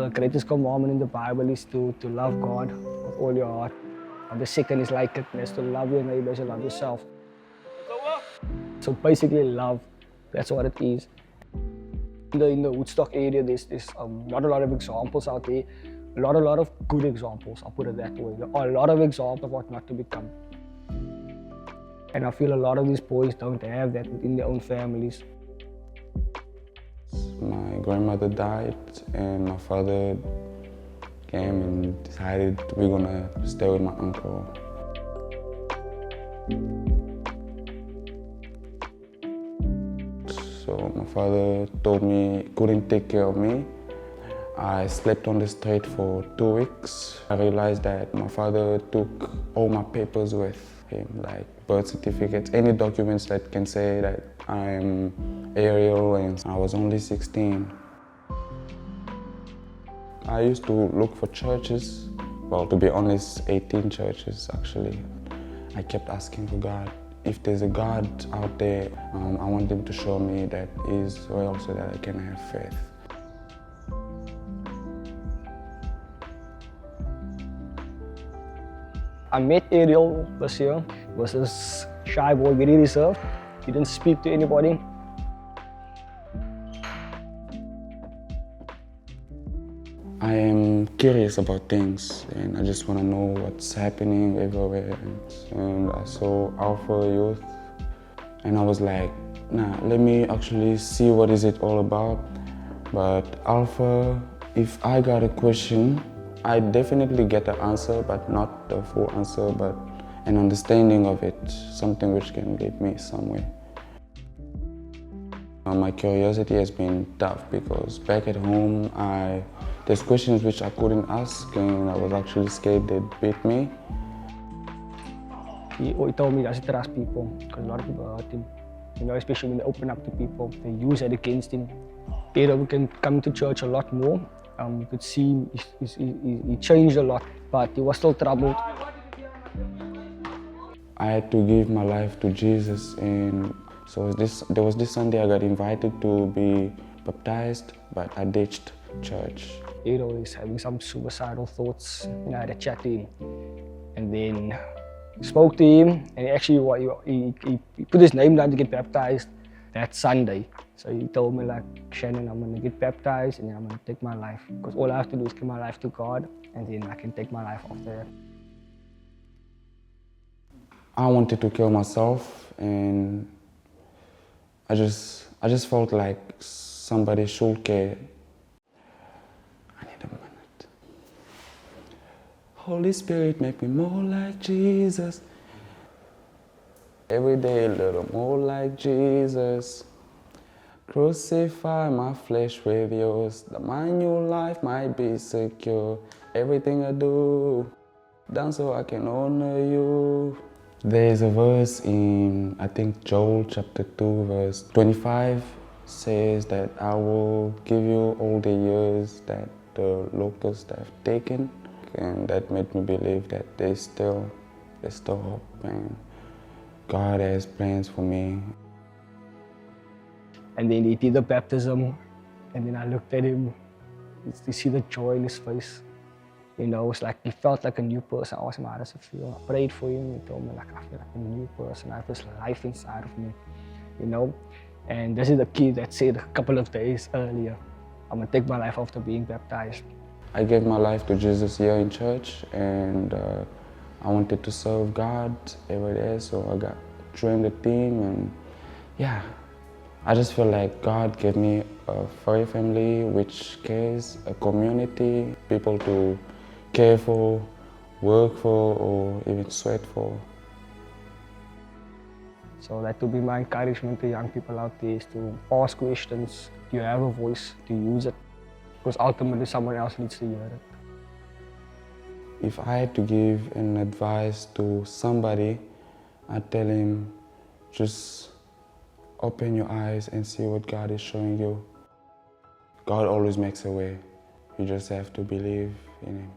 The greatest commandment in the Bible is to love God with all your heart. And the second is like it, that's to love your neighbor as you love yourself. So basically love, that's what it is. In the Woodstock area, there's not a lot of examples out there. A lot of good examples, I'll put it that way. There are a lot of examples of what not to become. And I feel a lot of these boys don't have that within their own families. My grandmother died and my father came and decided we're gonna stay with my uncle. So my father told me he couldn't take care of me. I slept on the street for 2 weeks. I realized that my father took all my papers with him, like birth certificates, any documents that can say that I'm Ariel, and I was only 16. I used to look for churches, well, to be honest, 18 churches actually. I kept asking for God. If there's a God out there, I want him to show me that he's real so that I can have faith. I met Ariel this year. He was this shy boy, very reserved. He didn't speak to anybody. I am curious about things and I just want to know what's happening everywhere. And I saw Alpha Youth and I was like, nah, let me actually see what is it all about. But Alpha, if I got a question, I definitely get the answer, but not the full answer, but an understanding of it, something which can lead me somewhere. My curiosity has been tough because back at home, there's questions which I couldn't ask and I was actually scared they'd beat me. He always told me he doesn't trust people because a lot of people hurt him. You know, especially when they open up to people, they use it against him. We can come to church a lot more. You could see he changed a lot, but he was still troubled. I had to give my life to Jesus, and so there was this Sunday I got invited to be baptized, but I ditched church. He was having some suicidal thoughts, and I had a chat to him. And then spoke to him, and actually he put his name down to get baptized that Sunday. So he told me like, Shannon, I'm gonna get baptized and then I'm gonna take my life. Because all I have to do is give my life to God and then I can take my life after that. I wanted to kill myself and I just felt like somebody should care. I need a minute. Holy Spirit, make me more like Jesus. Every day a little more like Jesus. Crucify my flesh with yours, that my new life might be secure. Everything I do, done so I can honor you. There's a verse in, I think, Joel chapter 2, verse 25 says that I will give you all the years that the locusts have taken. And that made me believe that there's still hope and God has plans for me. And then he did the baptism, and then I looked at him, to see the joy in his face. You know, it was like, he felt like a new person. I asked him, how does it feel? I prayed for him, he told me like, I feel like a new person. I have this life inside of me, you know? And this is the kid that said a couple of days earlier, I'm gonna take my life after being baptized. I gave my life to Jesus here in church, and I wanted to serve God every day, so I joined the team, and yeah. I just feel like God gave me a furry family which cares, a community, people to care for, work for, or even sweat for. So that would be my encouragement to young people out there is to ask questions. You have a voice, to use it, because ultimately someone else needs to hear it. If I had to give an advice to somebody, I'd tell him, just open your eyes and see what God is showing you. God always makes a way. You just have to believe in Him.